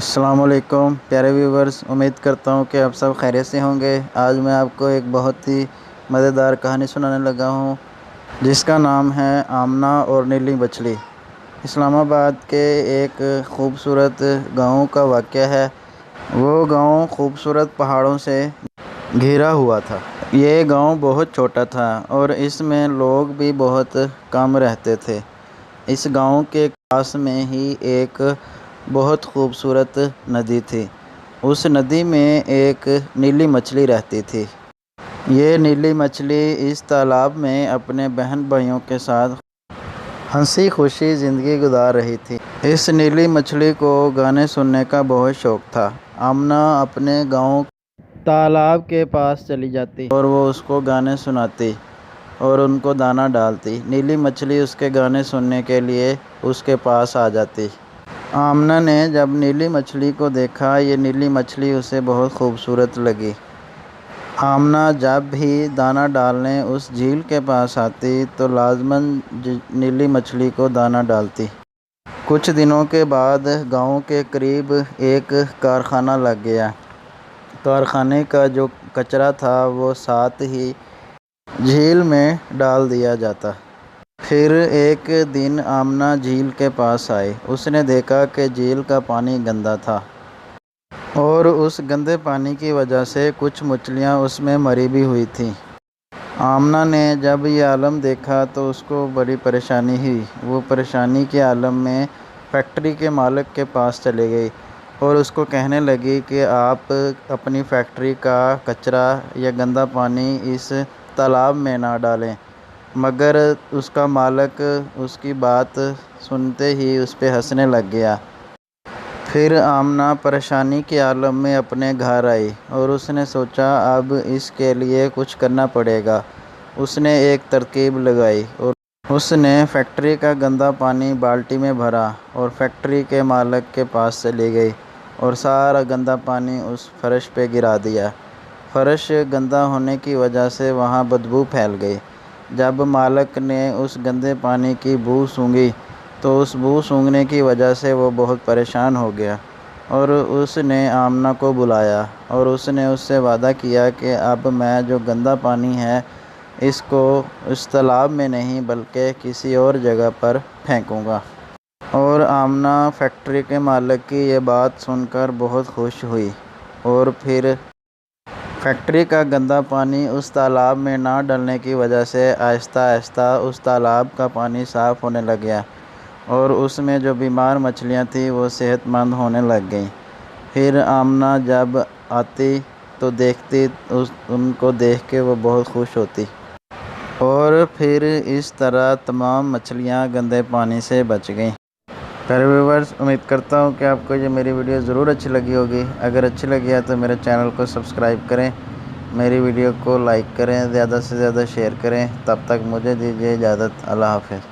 السلام علیکم پیارے ویورز، امید کرتا ہوں کہ آپ سب خیریت سے ہوں گے۔ آج میں آپ کو ایک بہت ہی مزیدار کہانی سنانے لگا ہوں جس کا نام ہے آمنہ اور نیلی مچھلی۔ اسلام آباد کے ایک خوبصورت گاؤں کا واقعہ ہے۔ وہ گاؤں خوبصورت پہاڑوں سے گھرا ہوا تھا۔ یہ گاؤں بہت چھوٹا تھا اور اس میں لوگ بھی بہت کم رہتے تھے۔ اس گاؤں کے پاس میں ہی ایک بہت خوبصورت ندی تھی۔ اس ندی میں ایک نیلی مچھلی رہتی تھی۔ یہ نیلی مچھلی اس تالاب میں اپنے بہن بھائیوں کے ساتھ ہنسی خوشی زندگی گزار رہی تھی۔ اس نیلی مچھلی کو گانے سننے کا بہت شوق تھا۔ آمنہ اپنے گاؤں تالاب کے پاس چلی جاتی اور وہ اس کو گانے سناتی اور ان کو دانہ ڈالتی۔ نیلی مچھلی اس کے گانے سننے کے لیے اس کے پاس آ جاتی۔ آمنہ نے جب نیلی مچھلی کو دیکھا، یہ نیلی مچھلی اسے بہت خوبصورت لگی۔ آمنہ جب بھی دانہ ڈالنے اس جھیل کے پاس آتی تو لازماً نیلی مچھلی کو دانہ ڈالتی۔ کچھ دنوں کے بعد گاؤں کے قریب ایک کارخانہ لگ گیا۔ کارخانے کا جو کچرا تھا وہ ساتھ ہی جھیل میں ڈال دیا جاتا۔ پھر ایک دن آمنہ جھیل کے پاس آئی۔ اس نے دیکھا کہ جھیل کا پانی گندا تھا اور اس گندے پانی کی وجہ سے کچھ مچھلیاں اس میں مری بھی ہوئی تھیں۔ آمنہ نے جب یہ عالم دیکھا تو اس کو بڑی پریشانی ہوئی۔ وہ پریشانی کے عالم میں فیکٹری کے مالک کے پاس چلی گئی اور اس کو کہنے لگی کہ آپ اپنی فیکٹری کا کچرا یا گندا پانی اس تالاب میں نہ ڈالیں، مگر اس کا مالک اس کی بات سنتے ہی اس پہ ہنسنے لگ گیا۔ پھر آمنہ پریشانی کے عالم میں اپنے گھر آئی اور اس نے سوچا اب اس کے لیے کچھ کرنا پڑے گا۔ اس نے ایک ترکیب لگائی اور اس نے فیکٹری کا گندا پانی بالٹی میں بھرا اور فیکٹری کے مالک کے پاس چلی گئی اور سارا گندا پانی اس فرش پہ گرا دیا۔ فرش گندا ہونے کی وجہ سے وہاں بدبو پھیل گئی۔ جب مالک نے اس گندے پانی کی بو سونگھی تو اس بو سونگھنے کی وجہ سے وہ بہت پریشان ہو گیا اور اس نے آمنہ کو بلایا اور اس نے اس سے وعدہ کیا کہ اب میں جو گندا پانی ہے اس کو اس تالاب میں نہیں بلکہ کسی اور جگہ پر پھینکوں گا۔ اور آمنہ فیکٹری کے مالک کی یہ بات سن کر بہت خوش ہوئی اور پھر فیکٹری کا گندا پانی اس تالاب میں نہ ڈلنے کی وجہ سے آہستہ آہستہ اس تالاب کا پانی صاف ہونے لگ گیا اور اس میں جو بیمار مچھلیاں تھیں وہ صحت مند ہونے لگ گئیں۔ پھر آمنہ جب آتی تو دیکھتی ان کو دیکھ کے وہ بہت خوش ہوتی اور پھر اس طرح تمام مچھلیاں گندے پانی سے بچ گئیں۔ پیارے ویورز، امید کرتا ہوں کہ آپ کو یہ میری ویڈیو ضرور اچھی لگی ہوگی۔ اگر اچھی لگی ہے تو میرے چینل کو سبسکرائب کریں، میری ویڈیو کو لائک کریں، زیادہ سے زیادہ شیئر کریں۔ تب تک مجھے دیجیے اجازت۔ اللہ حافظ۔